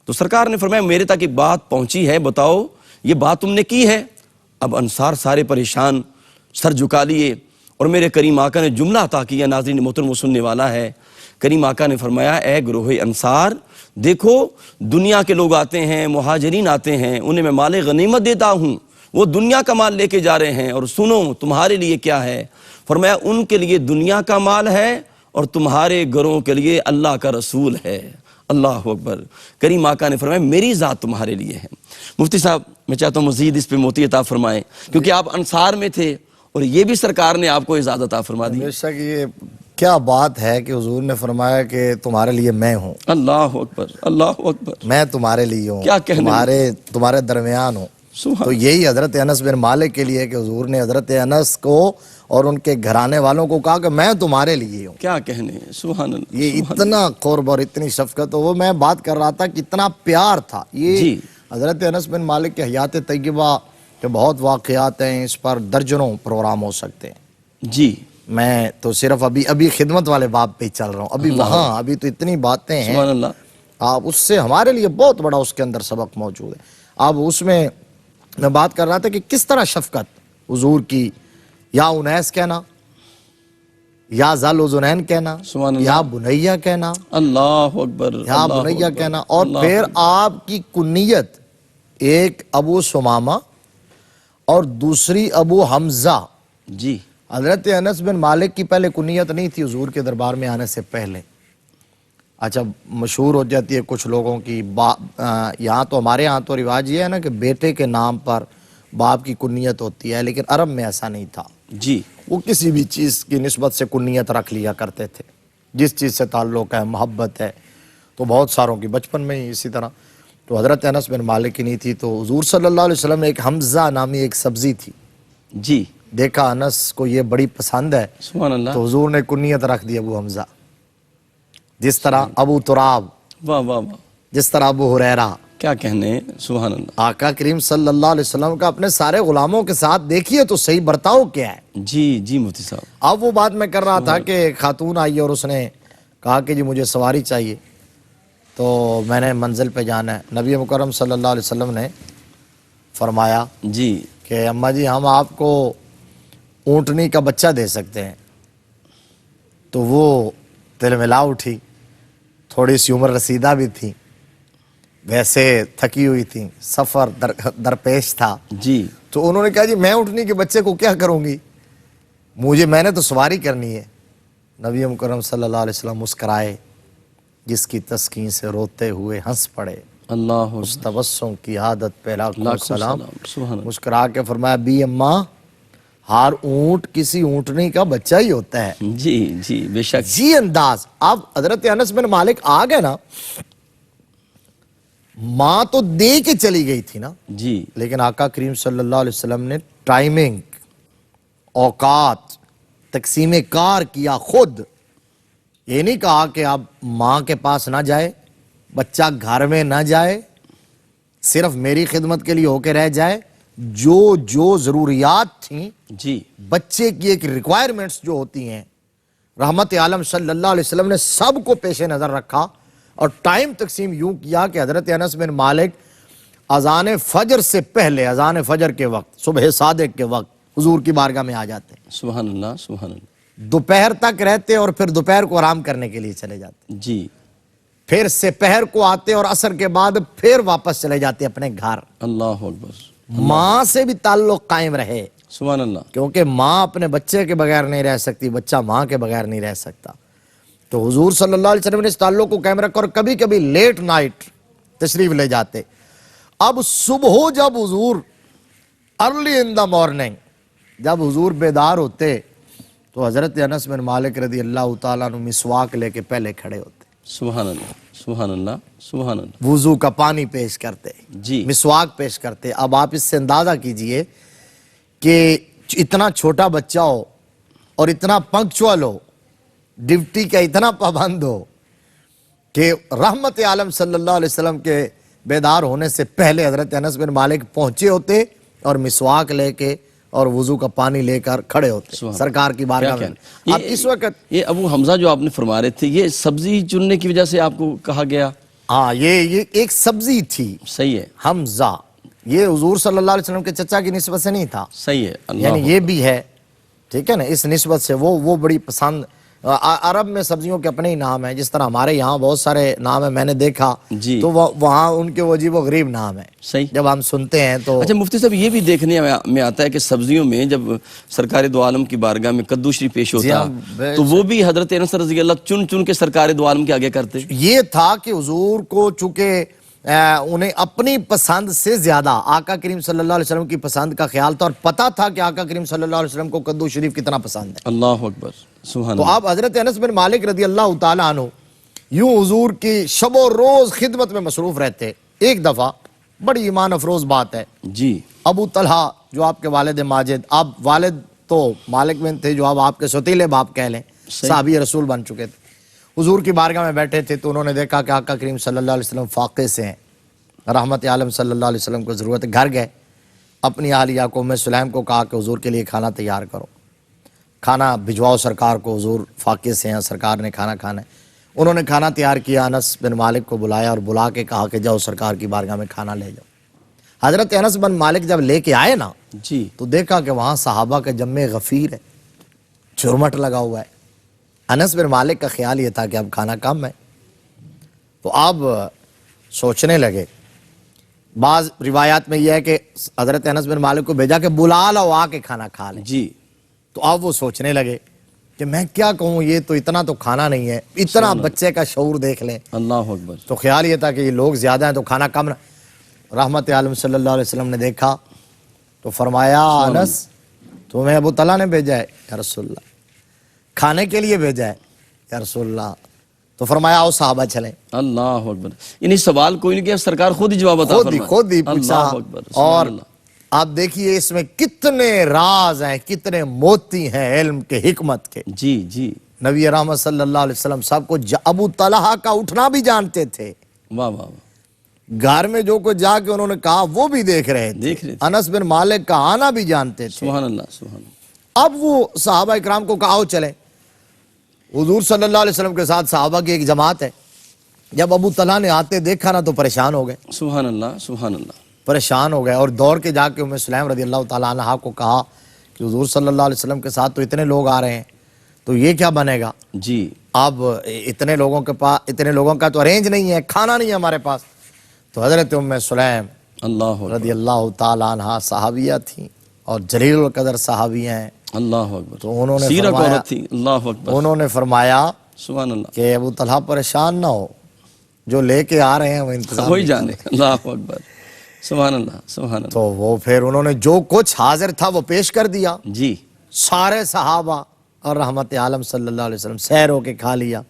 تو سرکار نے فرمایا میرے تک ایک بات پہنچی ہے، بتاؤ یہ بات تم نے کی ہے؟ اب انصار سارے پریشان، سر جھکا لیے، اور میرے کریم آقا نے جملہ عطا کیا، ناظرین محترم وہ سننے والا ہے کریم آقا نے فرمایا اے گروہ انصار دیکھو دنیا کے لوگ آتے ہیں، مہاجرین آتے ہیں، انہیں میں مال غنیمت دیتا ہوں، وہ دنیا کا مال لے کے جا رہے ہیں، اور سنو تمہارے لیے کیا ہے؟ فرمایا ان کے لیے دنیا کا مال ہے اور تمہارے گھروں کے لیے اللہ کا رسول ہے۔ اللہ اکبر۔ کریم آقا نے فرمایا میری ذات تمہارے لیے ہے۔ مفتی صاحب میں چاہتا ہوں مزید اس پہ موتی عطا فرمائیں، کیونکہ آپ انصار میں تھے اور یہ بھی سرکار نے آپ کو اعزاز عطا فرما دی۔ بے شک یہ کیا بات ہے کہ حضور نے فرمایا کہ تمہارے لیے میں ہوں، اللہ اکبر، اللہ اکبر، میں تمہارے لیے ہوں، کیا کہنے تمہارے درمیان ہوں۔ سبحان تو یہی حضرت انس بن مالک کے لیے کہ حضور نے حضرت انس کو اور ان کے گھرانے والوں کو کہا کہ میں تمہارے لیے ہوں۔ کیا کہنے، سبحان اللہ۔ یہ اتنا قرب اور اتنی شفقت، وہ میں بات کر رہا تھا کہ اتنا پیار تھا۔ یہ جی۔ حضرت انس بن مالک کے حیات طیبہ کے بہت واقعات ہیں، اس پر درجنوں پروگرام ہو سکتے ہیں۔ جی میں تو صرف ابھی خدمت والے باب پہ چل رہا ہوں، ابھی تو اتنی باتیں ہیں، سبحان اللہ۔ آپ اس سے ہمارے لیے بہت بڑا اس کے اندر سبق موجود ہے۔ اب اس میں بات کر رہا تھا کہ کس طرح شفقت حضور کی، یا انیس کہنا، یا ذل ذنین کہنا، سبحان اللہ۔ یا بنیہ کہنا، اللہ اکبر، یا اللہ بنیہ اکبر، کہنا، اور اللہ پھر اکبر۔ آپ کی کنیت ایک ابو ثمامہ اور دوسری ابو حمزہ۔ جی حضرت انس بن مالک کی پہلے کنیت نہیں تھی حضور کے دربار میں آنے سے پہلے۔ اچھا مشہور ہو جاتی ہے کچھ لوگوں کی، یہاں تو ہمارے یہاں تو رواج یہ ہے نا کہ بیٹے کے نام پر باپ کی کنیت ہوتی ہے، لیکن عرب میں ایسا نہیں تھا۔ جی وہ کسی بھی چیز کی نسبت سے کنیت رکھ لیا کرتے تھے، جس چیز سے تعلق ہے، محبت ہے، تو بہت ساروں کی بچپن میں ہی اسی طرح۔ تو حضرت انس بن مالک کی نہیں تھی، تو حضور صلی اللہ علیہ وسلم ایک حمزہ نامی ایک سبزی تھی، جی دیکھا انس کو یہ بڑی پسند ہے، سبحان اللہ۔ تو حضور نے کنیت رکھ دی ابو حمزہ، جس طرح ابو تراب، واہ واہ واہ، جس طرح ابو ہریرہ۔ کیا کہنے، سبحان اللہ۔ آقا کریم صلی اللہ علیہ وسلم کا اپنے سارے غلاموں کے ساتھ دیکھیے تو صحیح برتاؤ کیا ہے۔ جی جی مفتی صاحب۔ اب وہ بات میں کر رہا تھا کہ ایک خاتون آئی اور اس نے کہا کہ جی مجھے سواری چاہیے، تو میں نے منزل پہ جانا ہے۔ نبی مکرم صلی اللہ علیہ وسلم نے فرمایا جی کہ اماں جی ہم آپ کو اونٹنی کا بچہ دے سکتے ہیں۔ تو وہ دل ملا اٹھی، تھوڑی سی عمر رسیدہ بھی تھی، ویسے تھکی ہوئی تھی، سفر درپیش تھا۔ جی تو انہوں نے کہا جی میں اونٹنی کے بچے کو کیا کروں گی، میں نے تو سواری کرنی ہے۔ نبی مکرم صلی اللہ علیہ وسلم مسکرائے، جس کی تسکین سے روتے ہوئے ہنس پڑے، اللہ اس تبسم کی عادت پہ لاکھوں لاکھوں سلام۔ سبحان اللہ۔ مسکرا کے فرمایا بی اماں ہر اونٹ کسی اونٹنی کا بچہ ہی ہوتا ہے۔ جی جی بے شک۔ جی انداز۔ اب حضرت انس بن مالک آ گئے نا، ماں تو دے کے چلی گئی تھی نا، جی لیکن آقا کریم صلی اللہ علیہ وسلم نے ٹائمنگ، اوقات، تقسیم کار کیا خود۔ یہ نہیں کہا کہ اب ماں کے پاس نہ جائے، بچہ گھر میں نہ جائے، صرف میری خدمت کے لیے ہو کے رہ جائے۔ جو ضروریات تھیں جی بچے کی، ایک ریکوائرمنٹس جو ہوتی ہیں، رحمت عالم صلی اللہ علیہ وسلم نے سب کو پیش نظر رکھا، اور ٹائم تقسیم یوں کیا کہ حضرت انس بن مالک اذان فجر سے پہلے، اذان فجر کے وقت، صبح صادق کے وقت حضور کی بارگاہ میں آ جاتے، سبحان اللہ، سبحان اللہ۔ دوپہر تک رہتے اور پھر دوپہر کو آرام کرنے کے لیے چلے جاتے، جی پھر سپہر کو آتے اور عصر کے بعد پھر واپس چلے جاتے اپنے گھر۔ اللہ اکبر، ماں سے بھی تعلق قائم رہے، سبحان اللہ۔ کیونکہ ماں اپنے بچے کے بغیر نہیں رہ سکتی، بچہ ماں کے بغیر نہیں رہ سکتا۔ تو حضور صلی اللہ علیہ وسلم نے اس تعلق کو قائم رکھا، اور کبھی کبھی لیٹ نائٹ تشریف لے جاتے۔ اب صبح جب حضور ارلی ان دا مارننگ جب حضور بیدار ہوتے تو حضرت انس بن مالک رضی اللہ تعالیٰ عنہ مسواک لے کے پہلے کھڑے ہوتے، سبحان اللہ، سبحان اللہ، سبحان اللہ۔ وضو کا پانی پیش کرتے، جی مسواک پیش کرتے۔ اب آپ اس سے اندازہ کیجئے کہ اتنا چھوٹا بچہ ہو اور اتنا پنکچوئل ہو، ڈیوٹی کا اتنا پابند ہو، کہ رحمت عالم صلی اللہ علیہ وسلم کے بیدار ہونے سے پہلے حضرت انس بن مالک پہنچے ہوتے اور مسواک لے کے اور وضو کا پانی لے کر کھڑے ہوتے سرکار کی بارگاہ میں۔ اب اس وقت یہ ابو حمزہ جو آپ نے فرما رہے تھے، یہ سبزی چننے کی وجہ سے آپ کو کہا گیا؟ ہاں، یہ ایک سبزی تھی، صحیح ہے، حمزہ۔ یہ حضور صلی اللہ علیہ وسلم کے چچا کی نسبت سے نہیں تھا، صحیح ہے، اللہ یعنی یہ بھی ہے، ٹھیک ہے نا، اس نسبت سے وہ بڑی پسند عرب میں سبزیوں کے اپنے ہی نام ہیں، جس طرح ہمارے یہاں بہت سارے نام ہیں، میں نے دیکھا جی تو وہاں ان کے وہ عجیب و غریب نام ہیں، صحیح. جب ہم سنتے ہیں تو اچھا مفتی صاحب، یہ بھی دیکھنے میں آتا ہے کہ سبزیوں میں جب سرکار دو عالم کی بارگاہ میں کدو شریف پیش ہوتا تو وہ بھی حضرت انس رضی اللہ چن چن کے سرکار دو عالم کے آگے کرتے. یہ تھا کہ حضور کو چونکہ انہیں اپنی پسند سے زیادہ آقا کریم صلی اللہ علیہ وسلم کی پسند کا خیال تھا، اور پتہ تھا کہ آقا کریم صلی اللہ علیہ وسلم کو کدو شریف کتنا پسند ہے. اللہ اکبر سبحان تو اللہ. آپ حضرت انس بن مالک رضی اللہ تعالیٰ عنہ یوں حضور کی شب و روز خدمت میں مصروف رہتے. ایک دفعہ بڑی ایمان افروز بات ہے، جی ابو طلحہ جو آپ کے والد ماجد، آپ والد تو مالک بن تھے جو اب آپ کے سوتیلے باپ کہہ لیں، صحابی رسول بن چکے تھے، حضور کی بارگاہ میں بیٹھے تھے تو انہوں نے دیکھا کہ آقا کریم صلی اللہ علیہ وسلم فاقے سے ہیں، رحمت عالم صلی اللہ علیہ وسلم کو ضرورت ہے. گھر گئے، اپنی اہلیہ کو ام سلیم کو کہا کہ حضور کے لیے کھانا تیار کرو، کھانا بھجواؤ سرکار کو، حضور فاقے سے ہیں، سرکار نے کھانا کھانا ہے. انہوں نے کھانا تیار کیا، انس بن مالک کو بلایا اور بلا کے کہا کہ جاؤ سرکار کی بارگاہ میں کھانا لے جاؤ. حضرت انس بن مالک جب لے کے آئے نا جی تو دیکھا کہ وہاں صحابہ کا جمع غفیر ہے، چرمٹ لگا ہوا ہے. انس بن مالک کا خیال یہ تھا کہ اب کھانا کم ہے، تو آپ سوچنے لگے. بعض روایات میں یہ ہے کہ حضرت انس بن مالک کو بھیجا کہ بلا لو آ کے کھانا کھا لیں. جی تو اب وہ سوچنے لگے کہ میں کیا کہوں، یہ تو اتنا تو کھانا نہیں ہے، اتنا بچے کا شعور دیکھ لیں. اللہ اکبر. تو خیال یہ تھا کہ یہ لوگ زیادہ ہیں تو کھانا کم نہ. رحمت عالم صلی اللہ علیہ وسلم نے دیکھا تو فرمایا انس تمہیں ابو طلحہ نے بھیجا ہے یا رسول اللہ، کھانے کے لیے بھیجا ہے یا رسول اللہ. تو فرمایا آؤ صحابہ چلیں. اللہ اکبر. یعنی سوال کوئی نہیں کیا، سرکار خود ہی جواب عطا فرمائے. خود ہی پوچھا. اللہ اکبر سبحان اور اللہ. آپ دیکھیے اس میں کتنے راز ہیں، کتنے موتی ہیں علم کے، حکمت کے. جی جی نبی رحمت صلی اللہ علیہ وسلم سب کو ابو طلحہ کا اٹھنا بھی جانتے تھے، واہ واہ واہ. گھر میں جو کچھ جا کے انہوں نے کہا وہ بھی دیکھ رہے تھے. انس بن مالک کا آنا بھی جانتے تھے. سبحان اللہ سبحان اللہ. اب وہ صحابہ اکرام کو کہا چلیں. حضور صلی اللہ علیہ وسلم کے ساتھ صحابہ کی ایک جماعت ہے. جب ابو طلحہ نے آتے دیکھا نا تو پریشان ہو گئے، سبحان اللہ سبحان اللہ. پریشان ہو گئے اور دوڑ کے جا کے ام سلیم رضی اللہ تعالیٰ عنہا کو کہا کہ حضور صلی اللہ علیہ وسلم کے ساتھ تو اتنے لوگ آ رہے ہیں، تو یہ کیا بنے گا؟ جی اب اتنے لوگوں کے پاس، اتنے لوگوں کا تو ارینج نہیں ہے، کھانا نہیں ہے ہمارے پاس. تو حضرت ام سلیم اللہ اکبر. رضی اللہ تعالیٰ عنہا صحابیہ تھیں اور جلیل القدر صحابیہ ہیں. اللہ اکبر. تو انہوں نے سیرت فرمایا، عورت تھی. اللہ اکبر. انہوں نے فرمایا سبحان اللہ. کہ ابو طلحہ پریشان نہ ہو، جو لے کے آ رہے ہیں وہ انتظام وہی جانے. اللہ اکبر سبحان اللہ سبحان اللہ. تو وہ پھر انہوں نے جو کچھ حاضر تھا وہ پیش کر دیا. جی سارے صحابہ اور رحمت عالم صلی اللہ علیہ وسلم سیر ہو کے کھا لیا،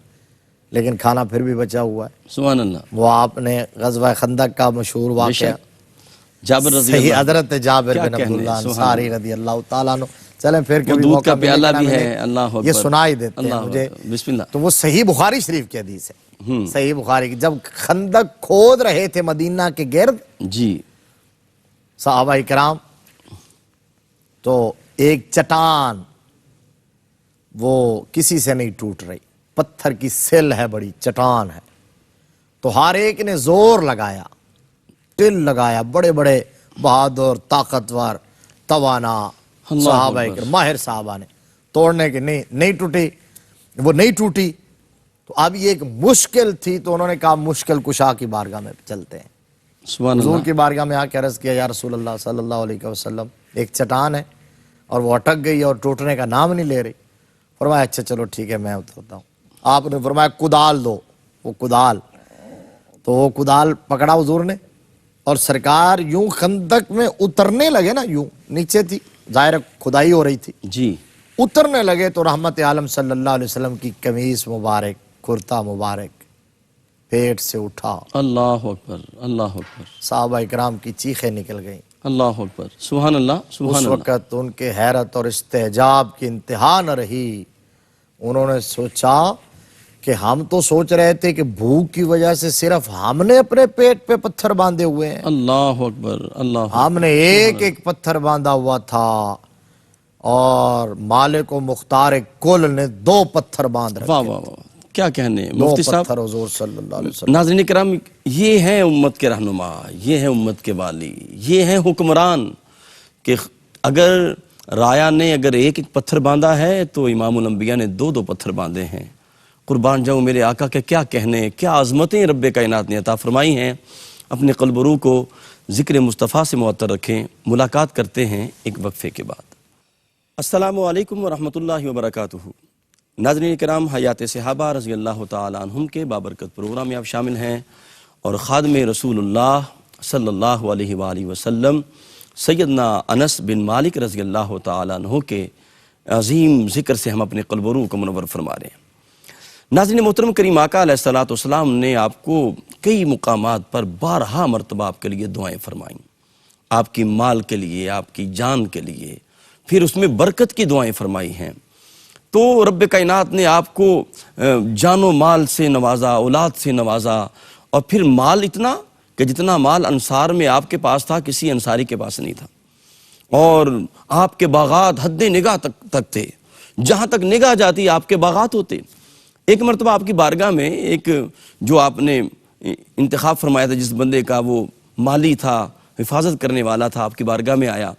لیکن کھانا پھر بھی بچا ہوا ہے. سبحان اللہ. وہ آپ نے غزوہ خندق کا مشہور واقعہ، جابر رضی صحیح اللہ. حضرت جابر کیا بن کہنے، عبداللہ سبحان انصاری رضی اللہ تعالیٰ عنہ. چلیں پھر وہ کبھی دودھ موقع کا ملے پیالہ گا نا بھی ملے ہے. اللہ اکبر. یہ سنا ہی دیتے ہیں اللہ مجھے. اکبر. بسم اللہ. تو وہ صحیح بخاری شریف کی حدیث ہے، صحیح بخاری کی. جب خندق کھود رہے تھے مدینہ کے گرد جی صحابہ اکرام، تو ایک چٹان وہ کسی سے نہیں ٹوٹ رہی، پتھر کی سل ہے، بڑی چٹان ہے. تو ہر ایک نے زور لگایا، ٹل لگایا، بڑے بڑے بہادر طاقتور توانا صحابہ اکرام، ماہر صحابہ نے توڑنے کے، نہیں ٹوٹی، وہ نہیں ٹوٹی. تو اب یہ ایک مشکل تھی تو انہوں نے کہا مشکل کشا کی بارگاہ میں چلتے ہیں. سبحان حضور اللہ. کی بارگاہ میں آ کے عرض کیا یا رسول اللہ صلی اللہ علیہ وسلم ایک چٹان ہے اور وہ اٹک گئی اور ٹوٹنے کا نام نہیں لے رہی. فرمایا اچھا چلو ٹھیک ہے میں اترتا ہوں. آپ نے فرمایا کدال دو. وہ کدال، تو وہ کدال پکڑا حضور نے اور سرکار یوں خندق میں اترنے لگے نا، یوں نیچے تھی ظاہر کھدائی ہو رہی تھی، جی اترنے لگے تو رحمت عالم صلی اللہ علیہ وسلم کی قمیص مبارک، کرتا مبارک پیٹ سے اٹھا. اللہ اکبر اللہ اکبر. صحابہ اکرام کی چیخیں نکل گئیں. اللہ اکبر سبحان اللہ سبحان اس اللہ. وقت ان کے حیرت اور استعجاب کی انتہا نہ رہی. انہوں نے سوچا کہ ہم تو سوچ رہے تھے کہ بھوک کی وجہ سے صرف ہم نے اپنے پیٹ پہ پتھر باندھے ہوئے ہیں، اللہ اکبر اللہ اکبر. ہم نے ایک ایک پتھر باندھا ہوا تھا اور مالک و مختار کل نے 2 پتھر باندھ رکھے. واہ واہ واہ. کیا کہنے 2 مفتی صاحب. پتھر حضور صلی اللہ علیہ وسلم. ناظرین کرام، یہ ہیں امت کے رہنما، یہ ہیں امت کے والی، یہ ہیں حکمران کہ اگر رایا نے اگر ایک ایک پتھر باندھا ہے تو امام الانبیاء نے دو دو پتھر باندھے ہیں۔ قربان جاؤں میرے آقا کے کیا کہنے، کیا عظمتیں رب کائنات نے عطا فرمائی ہیں۔ اپنے قلب و روح کو ذکر مصطفیٰ سے معطر رکھیں۔ ملاقات کرتے ہیں ایک وقفے کے بعد۔ السلام علیکم ورحمۃ اللہ وبرکاتہ۔ ناظرین کرام، حیات صحابہ رضی اللہ تعالیٰ عنہم کے بابرکت پروگرام میں آپ شامل ہیں، اور خادم رسول اللہ صلی اللہ علیہ وآلہ وسلم سیدنا انس بن مالک رضی اللہ تعالیٰ عنہ کے عظیم ذکر سے ہم اپنے قلب و روح کو منور فرما رہے ہیں۔ ناظرین محترم، کریم آقا علیہ السلام نے آپ کو کئی مقامات پر بارہا مرتبہ آپ کے لیے دعائیں فرمائیں، آپ کی مال کے لیے، آپ کی جان کے لیے، پھر اس میں برکت کی دعائیں فرمائی ہیں۔ تو رب کائنات نے آپ کو جان و مال سے نوازا، اولاد سے نوازا، اور پھر مال اتنا کہ جتنا مال انصار میں آپ کے پاس تھا کسی انصاری کے پاس نہیں تھا، اور آپ کے باغات حد نگاہ تک تھے، جہاں تک نگاہ جاتی آپ کے باغات ہوتے۔ ایک مرتبہ آپ کی بارگاہ میں ایک جو آپ نے انتخاب فرمایا تھا جس بندے کا، وہ مالی تھا، حفاظت کرنے والا تھا، آپ کی بارگاہ میں آیا،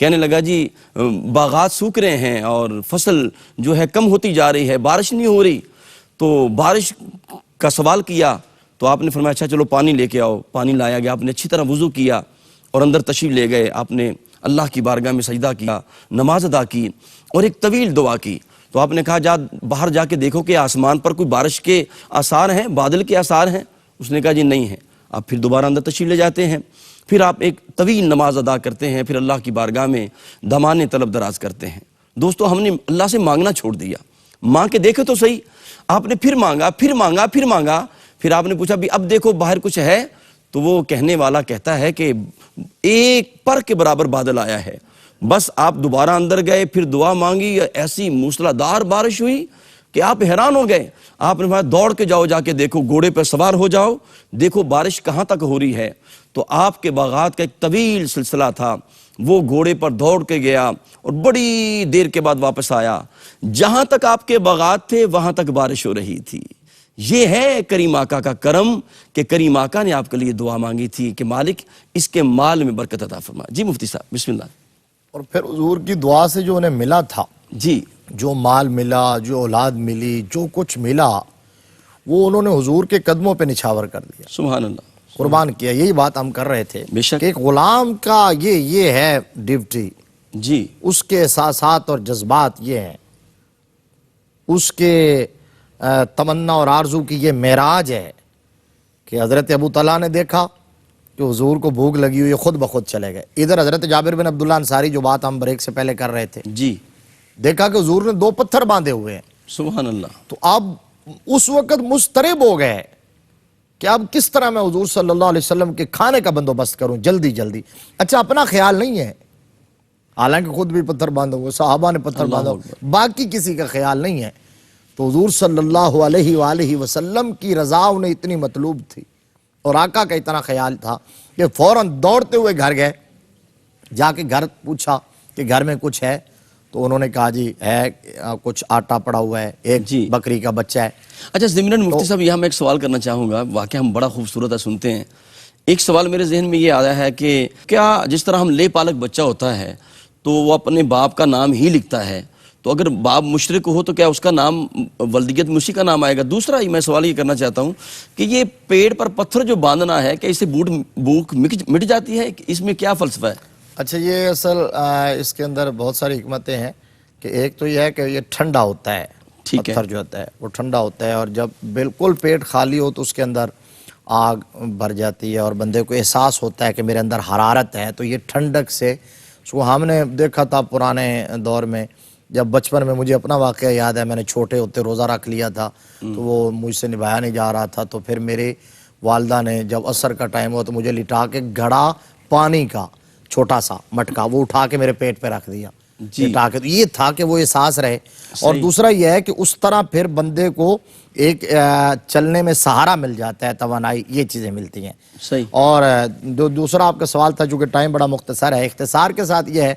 کہنے لگا جی باغات سوکھ رہے ہیں اور فصل جو ہے کم ہوتی جا رہی ہے، بارش نہیں ہو رہی۔ تو بارش کا سوال کیا تو آپ نے فرمایا اچھا چلو پانی لے کے آؤ۔ پانی لایا گیا، آپ نے اچھی طرح وضو کیا اور اندر تشریف لے گئے، آپ نے اللہ کی بارگاہ میں سجدہ کیا، نماز ادا کی اور ایک طویل دعا کی۔ تو آپ نے کہا باہر جا کے دیکھو کہ آسمان پر کوئی بارش کے آثار ہیں، بادل کے آثار ہیں؟ اس نے کہا جی نہیں ہیں۔ آپ پھر دوبارہ اندر تشریف لے جاتے ہیں، پھر آپ ایک طویل نماز ادا کرتے ہیں، پھر اللہ کی بارگاہ میں دامانے طلب دراز کرتے ہیں۔ دوستو، ہم نے اللہ سے مانگنا چھوڑ دیا۔ مانگ کے دیکھو تو صحیح، آپ نے پھر مانگا، پھر مانگا، پھر مانگا، پھر آپ نے پوچھا بھی اب دیکھو باہر کچھ ہے؟ تو وہ کہنے والا کہتا ہے کہ ایک پر کے برابر بادل آیا ہے۔ بس آپ دوبارہ اندر گئے، پھر دعا مانگی، ایسی موسلا دار بارش ہوئی کہ آپ حیران ہو گئے۔ آپ نے کہا دوڑ کے جاؤ، جا کے دیکھو، گھوڑے پہ سوار ہو جاؤ، دیکھو بارش کہاں تک ہو رہی ہے۔ تو آپ کے باغات کا ایک طویل سلسلہ تھا، وہ گھوڑے پر دوڑ کے گیا اور بڑی دیر کے بعد واپس آیا، جہاں تک آپ کے باغات تھے وہاں تک بارش ہو رہی تھی۔ یہ ہے کریم آقا کا کرم کہ کریم آقا نے آپ کے لیے دعا مانگی تھی کہ مالک اس کے مال میں برکت عطا فرما۔ جی مفتی صاحب بسم اللہ۔ اور پھر حضور کی دعا سے جو انہیں ملا تھا، جی، جو مال ملا، جو اولاد ملی، جو کچھ ملا، وہ انہوں نے حضور کے قدموں پہ نچھاور کر دیا، سبحان اللہ، قربان کیا۔ یہی بات ہم کر رہے تھے بے شک کہ ایک غلام کا یہ ہے ڈیوٹی، جی، اس کے احساسات اور جذبات یہ ہیں، اس کے تمنا اور آرزو کی یہ معراج ہے کہ حضرت ابو طلحہ نے دیکھا کہ حضور کو بھوک لگی ہوئی، خود بخود چلے گئے۔ ادھر حضرت جابر بن عبداللہ انصاری، جو بات ہم بریک سے پہلے کر رہے تھے، جی، دیکھا کہ حضور نے 2 پتھر باندھے ہوئے ہیں۔ سبحان اللہ، تو اب اس وقت مضطرب ہو گئے کہ اب کس طرح میں حضور صلی اللہ علیہ وسلم کے کھانے کا بندوبست کروں جلدی جلدی۔ اچھا، اپنا خیال نہیں ہے، حالانکہ خود بھی پتھر باندھے ہوئے، صحابہ نے پتھر باندھا، باقی کسی کا خیال نہیں ہے۔ تو حضور صلی اللہ علیہ وآلہ وسلم کی رضا انہیں اتنی مطلوب تھی اور آقا کا اتنا خیال تھا کہ فوراً دوڑتے ہوئے گھر گئے، جا کے گھر پوچھا کہ گھر میں کچھ ہے؟ تو انہوں نے کہا جی ہے، کچھ آٹا پڑا ہوا ہے، ایک بکری کا بچہ ہے۔ اچھا ضمناً مفتی صاحب یہاں میں ایک سوال کرنا چاہوں گا، واقعہ ہم بڑا خوبصورت ہے سنتے ہیں۔ ایک سوال میرے ذہن میں یہ آیا ہے کہ کیا جس طرح ہم لے پالک بچہ ہوتا ہے تو وہ اپنے باپ کا نام ہی لکھتا ہے، تو اگر باپ مشرک ہو تو کیا اس کا نام ولدیت میں اسی کا نام آئے گا؟ دوسرا میں سوال یہ کرنا چاہتا ہوں کہ یہ پیڑ پر پتھر جو باندھنا ہے، کیا اس سے بھوک مٹ جاتی ہے؟ اس میں کیا فلسفہ ہے؟ اچھا، یہ اصل اس کے اندر بہت ساری حکمتیں ہیں کہ ایک تو یہ ہے کہ یہ ٹھنڈا ہوتا ہے، پتھر جو ہوتا ہے وہ ٹھنڈا ہوتا ہے، اور جب بالکل پیٹ خالی ہو تو اس کے اندر آگ بھر جاتی ہے اور بندے کو احساس ہوتا ہے کہ میرے اندر حرارت ہے، تو یہ ٹھنڈک سے اس کو ہم نے دیکھا تھا پرانے دور میں، جب بچپن میں مجھے اپنا واقعہ یاد ہے، میں نے چھوٹے ہوتے روزہ رکھ لیا تھا تو وہ مجھ سے نبھایا نہیں جا رہا تھا، تو پھر میری والدہ نے جب عصر کا ٹائم ہوا تو مجھے لٹا کے گھڑا پانی کا چھوٹا سا مٹکا وہ اٹھا کے میرے پیٹ پہ رکھ دیا، لٹا کے۔ تو یہ تھا کہ وہ احساس رہے، اور دوسرا یہ ہے کہ اس طرح پھر بندے کو ایک چلنے میں سہارا مل جاتا ہے، توانائی، یہ چیزیں ملتی ہیں۔ صحیح۔ اور دوسرا آپ کا سوال تھا، چونکہ ٹائم بڑا مختصر ہے، اختصار کے ساتھ یہ ہے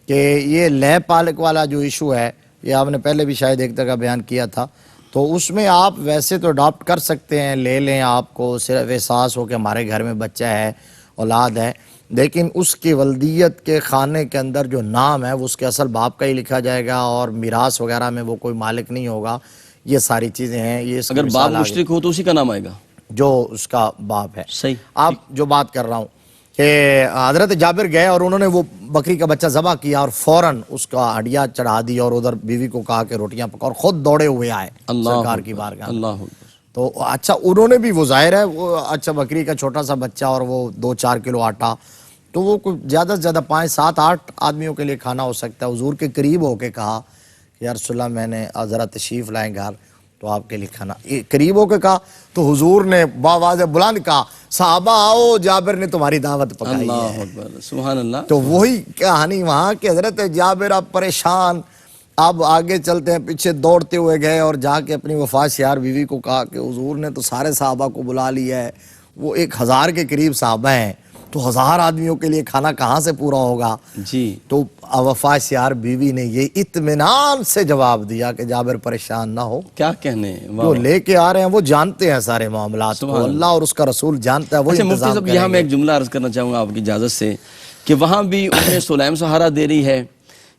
کہ یہ لے پالک والا جو ایشو ہے، یہ آپ نے پہلے بھی شاید ایک جگہ بیان کیا تھا، تو اس میں آپ ویسے تو اڈاپٹ کر سکتے ہیں، لے لیں، آپ کو صرف احساس ہو کہ ہمارے گھر میں بچہ ہے، اولاد ہے، لیکن اس کی ولدیت کے خانے کے اندر جو نام ہے وہ اس کے اصل باپ کا ہی لکھا جائے گا، اور میراث وغیرہ میں وہ کوئی مالک نہیں ہوگا. یہ ساری چیزیں ہیں. یہ اس کی اگر باپ مثال آگے مشرک ہو تو اسی کا نام آئے گا. جو اس کا باپ ہے. صحیح. آپ جو بات کر رہا ہوں کہ حضرت جابر گئے اور انہوں نے وہ بکری کا بچہ ذبح کیا اور فوراً اس کا ہڈیاں چڑھا دی اور ادھر بیوی کو کہا کہ روٹیاں پکا، اور خود دوڑے ہوئے آئے سرکار کی بارگاہ میں. اللہ اکبر. تو اچھا انہوں نے بھی، وہ ظاہر ہے وہ اچھا بکری کا چھوٹا سا بچہ اور وہ 2-4 کلو آٹا، تو وہ کوئی زیادہ سے زیادہ 5-7-8 آدمیوں کے لیے کھانا ہو سکتا ہے. حضور کے قریب ہو کے کہا کہ یا رسول اللہ میں نے ذرا تشریف لائیں گھر تو آپ کے لیے کھانا. قریب ہو کے کہا تو حضور نے باواز بلند کہا صحابہ آؤ، جابر نے تمہاری دعوت پکائی اللہ ہے. اکبر. سبحان اللہ. تو وہی کہانی وہاں کہ حضرت جابر اب پریشان، اب آگے چلتے ہیں، پیچھے دوڑتے ہوئے گئے اور جا کے اپنی وفات یار بیوی کو کہا کہ حضور نے تو سارے صحابہ کو بلا لیا ہے، وہ 1000 کے قریب صحابہ ہیں، تو 1000 آدمیوں کے لیے کھانا کہاں سے پورا ہوگا. جی. تو وفات یار بیوی نے یہ اطمینان سے جواب دیا کہ جابر پریشان نہ ہو، کیا کہنے. جو لے کے آ رہے ہیں وہ جانتے ہیں سارے معاملات کو، اللہ اور اس کا رسول جانتا ہے، وہ اچھا مفتی انتظام صاحب، کریں یہاں میں گے. ایک جملہ عرض کرنا چاہوں گا آپ کی اجازت سے کہ وہاں بھی ام سلیم سہارا دے رہی ہے،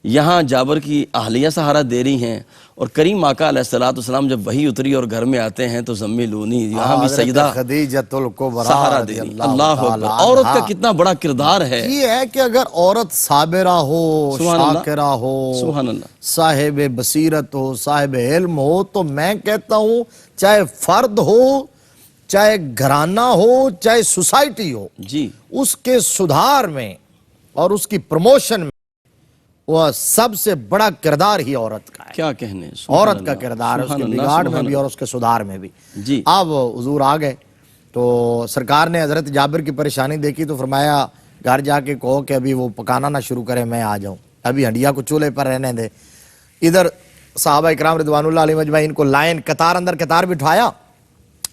یہاں جابر کی اہلیہ سہارا دے رہی ہیں، اور کریم آقا علیہ السلام جب وحی اتری اور گھر میں آتے ہیں تو زملونی، یہاں بھی سجدہ خدیجۃ الکبریٰ سہارا دے رہی. اللہ اکبر. عورت کا کتنا بڑا کردار ہے. یہ ہے کہ اگر عورت صابرہ ہو، شاکرہ ہو، سبحان اللہ، صاحب بصیرت ہو، صاحب علم ہو، تو میں کہتا ہوں چاہے فرد ہو، چاہے گھرانہ ہو، چاہے سوسائٹی ہو، جی، اس کے سدھار میں اور اس کی پروموشن میں وہ سب سے بڑا کردار ہی عورت کا ہے. کیا کہنے. عورت کا کردار ہے، اس کے بگاڑ میں بھی اور اس کے سدھار میں بھی. جی. اب حضور آ گئے تو سرکار نے حضرت جابر کی پریشانی دیکھی تو فرمایا گھر جا کے کہو کہ ابھی وہ پکانا نہ شروع کرے، میں آ جاؤں، ابھی ہنڈیا کو چولہے پر رہنے دے. ادھر صحابہ اکرام رضوان اللہ علیہ مجمعین کو لائن قطار اندر قطار بٹھایا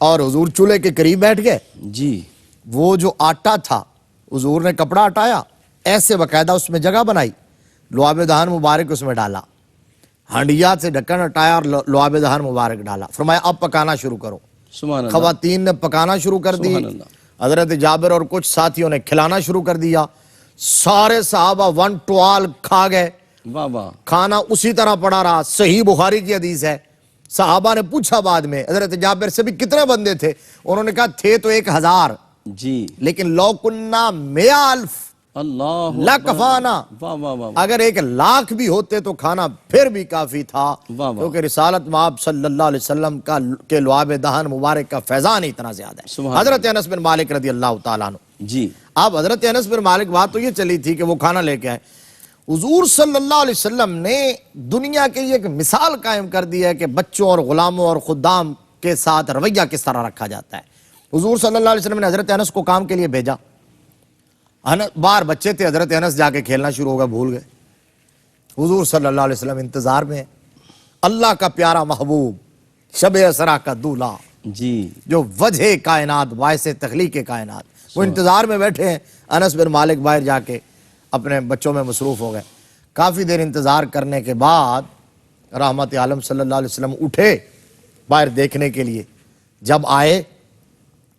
اور حضور چولہے کے قریب بیٹھ گئے. جی. وہ جو آٹا تھا حضور نے کپڑا ہٹایا، ایسے باقاعدہ اس میں جگہ بنائی، لعاب دہن مبارک اس میں ڈالا، ہنڈیا سے ڈھکن ہٹایا اور لعاب دہن مبارک ڈالا. فرمایا اب پکانا شروع کرو. سبحان اللہ. خواتین نے پکانا شروع کر دی، سبحان اللہ. حضرت جابر اور کچھ ساتھیوں نے کھلانا شروع کر دیا. سارے صحابہ 1 ٹوال کھا گئے. واہ واہ. کھانا اسی طرح پڑا رہا. صحیح بخاری کی حدیث ہے. صحابہ نے پوچھا بعد میں حضرت جابر سے بھی کتنے بندے تھے، انہوں نے کہا تھے تو 1000، جی، لیکن لو کننا 100,000 اللہ لکفانا، واہ واہ واہ. اگر 1,00,000 بھی ہوتے تو کھانا پھر بھی کافی تھا، واہ واہ. کیونکہ رسالت مآب صلی اللہ علیہ وسلم کے لعاب دہن مبارک کا فیضان اتنا زیادہ ہے. سبحان حضرت انس بن مالک رضی اللہ تعالیٰ عنہ. جی. اب حضرت انس بن مالک بات تو یہ چلی تھی کہ وہ کھانا لے کے آئے. حضور صلی اللہ علیہ وسلم نے دنیا کے یہ ایک مثال قائم کر دی ہے کہ بچوں اور غلاموں اور خدام کے ساتھ رویہ کس طرح رکھا جاتا ہے. حضور صلی اللہ علیہ وسلم نے حضرت انس کو کام کے لیے بھیجا. بار بچے تھے، حضرت انس جا کے کھیلنا شروع ہو گئے، بھول گئے. حضور صلی اللہ علیہ وسلم انتظار میں ہیں. اللہ کا پیارا محبوب، شب اسرا کا دولہا، جی. جو وجہ کائنات، باعث تخلیق کائنات، وہ انتظار میں بیٹھے ہیں. انس بن مالک باہر جا کے اپنے بچوں میں مصروف ہو گئے. کافی دیر انتظار کرنے کے بعد رحمت عالم صلی اللہ علیہ وسلم اٹھے باہر دیکھنے کے لیے. جب آئے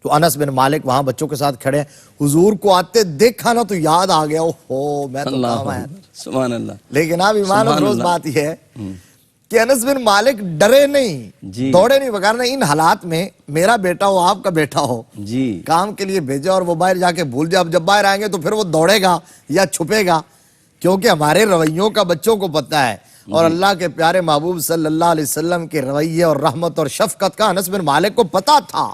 تو انس بن مالک وہاں بچوں کے ساتھ کھڑے ہیں. حضور کو آتے دیکھا نا تو یاد آ گیا، اوہو میں تو کام آیا تھا. سبحان اللہ. لیکن اب ایمان افروز بات یہ ہے کہ انس بن مالک ڈرے نہیں، دوڑے نہیں، وغیرہ ان حالات میں میرا بیٹا ہو، آپ کا بیٹا ہو، جی، کام کے لیے بھیجا اور وہ باہر جا کے بھول جائے. اب جب باہر آئیں گے تو پھر وہ دوڑے گا یا چھپے گا، کیونکہ ہمارے رویوں کا بچوں کو پتہ ہے، اور اللہ کے پیارے محبوب صلی اللہ علیہ وسلم کے رویے اور رحمت اور شفقت کا انس بن مالک کو پتہ تھا.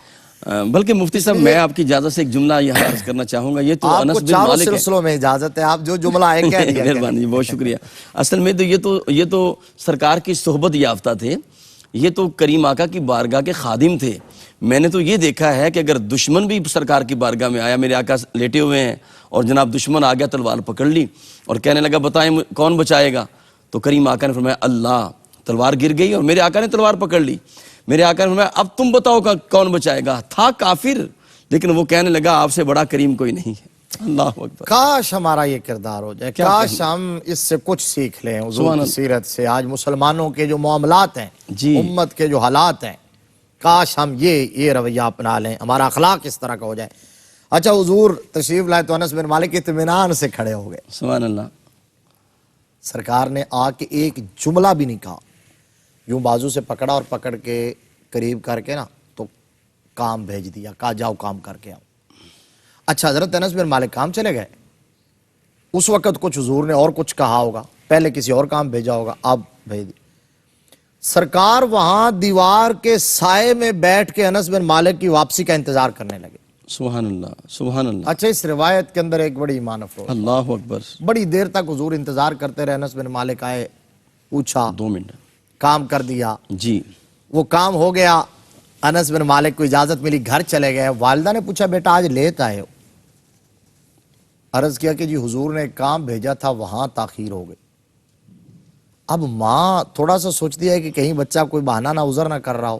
بلکہ مفتی صاحب میں آپ کی اجازت سے ایک جملہ یہاں عرض کرنا چاہوں گا. یہ تو آپ انس کو بن چاروں مالک ہے. سلسلوں میں اجازت ہے، آپ جو جملہ ہے کہہ دیا. مہربانی، بہت شکریہ. اصل میں تو یہ تو سرکار کی صحبت یافتہ تھے، یہ تو کریم آقا کی بارگاہ کے خادم تھے. میں نے تو یہ دیکھا ہے کہ اگر دشمن بھی سرکار کی بارگاہ میں آیا، میرے آقا لیٹے ہوئے ہیں اور جناب دشمن آ گیا، تلوار پکڑ لی اور کہنے لگا بتائیں کون بچائے گا، تو کریم آقا نے فرمایا اللہ. تلوار گر گئی اور میرے آقا نے تلوار پکڑ لی. میرے آقا نے فرمایا اب تم بتاؤ کون بچائے گا. تھا کافر لیکن وہ کہنے لگا آپ سے بڑا کریم کوئی نہیں ہے. اللہ اکبر. کاش ہمارا یہ کردار ہو جائے، کاش ہم اس سے کچھ سیکھ لیں حضور کی سیرت سے. آج مسلمانوں کے جو معاملات ہیں، امت کے جو حالات ہیں، کاش ہم یہ رویہ اپنا لیں، ہمارا اخلاق اس طرح کا ہو جائے. اچھا حضور تشریف لائے تو انس بن مالک اطمینان سے کھڑے ہو گئے. سبحان اللہ. سرکار نے آ کے ایک جملہ بھی نہیں کہا, یوں بازو سے پکڑا اور پکڑ کے قریب کر کے نا تو کام بھیج دیا, کہا جاؤ کام کر کے آؤ. اچھا حضرت انس بن مالک کام چلے گئے. اس وقت کچھ حضور نے اور کچھ کہا ہوگا, پہلے کسی اور کام بھیجا ہوگا, اب بھیج دی. سرکار وہاں دیوار کے سائے میں بیٹھ کے انس بن مالک کی واپسی کا انتظار کرنے لگے. سبحان اللہ, سبحان اللہ. اچھا اس روایت کے اندر ایک بڑی ایمان افروز, اللہ اکبر. بڑی دیر تک حضور انتظار کرتے رہے. انس بن مالک آئے, پوچھا, 2 منٹ. کام کر دیا. جی. وہ کام ہو گیا, انس بن مالک کو اجازت ملی, گھر چلے گئے. والدہ نے پوچھا بیٹا آج لیٹ آئے ہو؟ عرض کیا کہ جی حضور نے ایک کام بھیجا تھا, وہاں تاخیر ہو گئی. اب ماں تھوڑا سا سوچتی ہے کہ کہیں بچہ کوئی بہانہ نہ عذر نہ کر رہا ہو,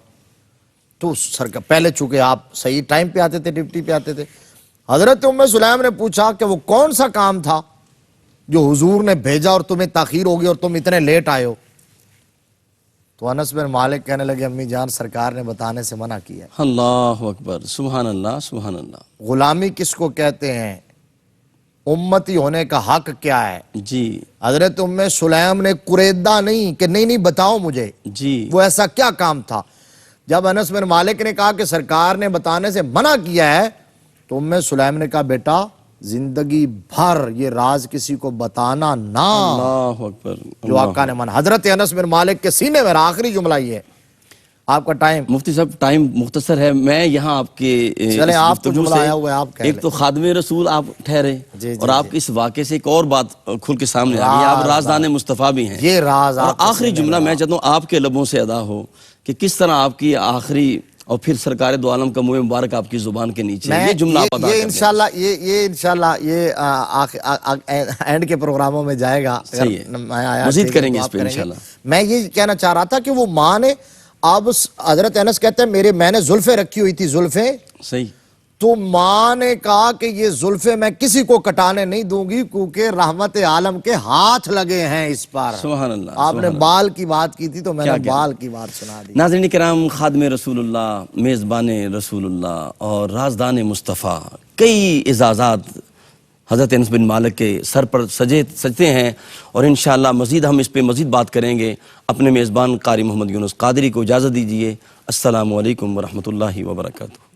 تو پہلے چونکہ آپ صحیح ٹائم پہ آتے تھے, ڈپٹی پہ آتے تھے. حضرت ام سلیم نے پوچھا کہ وہ کون سا کام تھا جو حضور نے بھیجا اور تمہیں تاخیر ہوگی اور تم اتنے لیٹ آئے ہو؟ تو انس بن مالک کہنے لگے امی جان سرکار نے بتانے سے منع کیا ہے. اللہ اکبر. سبحان اللہ, سبحان اللہ. غلامی کس کو کہتے ہیں, امتی ہونے کا حق کیا ہے. جی حضرت ام سلیم نے قریدہ نہیں کہ نہیں بتاؤ مجھے جی. وہ ایسا کیا کام تھا. جب انس بن مالک نے کہا کہ سرکار نے بتانے سے منع کیا ہے تو ام سلیم نے کہا بیٹا زندگی بھر یہ راز کسی کو بتانا نہ, اللہ اکبر. جو آقا نے منع. حضرت انس بن مالک کے سینے میں آخری جملہ یہ ہے. آپ کا ٹائم مفتی صاحب ٹائم مختصر ہے, میں یہاں آپ کے چلیں, اس آپ کو گفتگو جملہ سے آیا ہوا ہے, آپ کہہ ایک تو خادم رسول آپ ٹھہرے, جی اور آپ کے اس واقعے سے ایک اور بات کھل کے سامنے آ گئی, آپ رازدان مصطفیٰ بھی ہیں. یہ راز اور آپ کے آخری سینے جملہ میں میں چاہتا ہوں آپ کے لبوں سے ادا ہو کہ کس طرح آپ کی آخری اور پھر سرکار دو عالم کا منہ مبارک آپ کی زبان کے نیچے, یہ جملہ آپ ادا یہ کر دیں. انشاءاللہ یہ انشاءاللہ یہ اینڈ کے پروگراموں میں جائے گا. صحیح ہے, مزید کریں گے اس پہ انشاءاللہ. میں یہ کہنا چاہ رہا تھا کہ وہ ماں نے, اب حضرت انس کہتے ہیں میں نے زلفیں رکھی ہوئی تھی, زلفیں, صحیح, تو ماں نے کہا کہ یہ زلفیں میں کسی کو کٹانے نہیں دوں گی کیونکہ رحمت عالم کے ہاتھ لگے ہیں اس پر. سبحان اللہ. آپ نے بال کی بات کی تھی تو میں نے بال کی بات سنا دی. ناظرین کرام, خادم رسول اللہ, میزبان رسول اللہ اور رازدان مصطفیٰ, کئی اعزازات حضرت انس بن مالک کے سر پر سجتے ہیں, اور انشاءاللہ مزید ہم اس پہ مزید بات کریں گے. اپنے میزبان قاری محمد یونس قادری کو اجازت دیجیے. السلام علیکم ورحمۃ اللہ وبرکاتہ.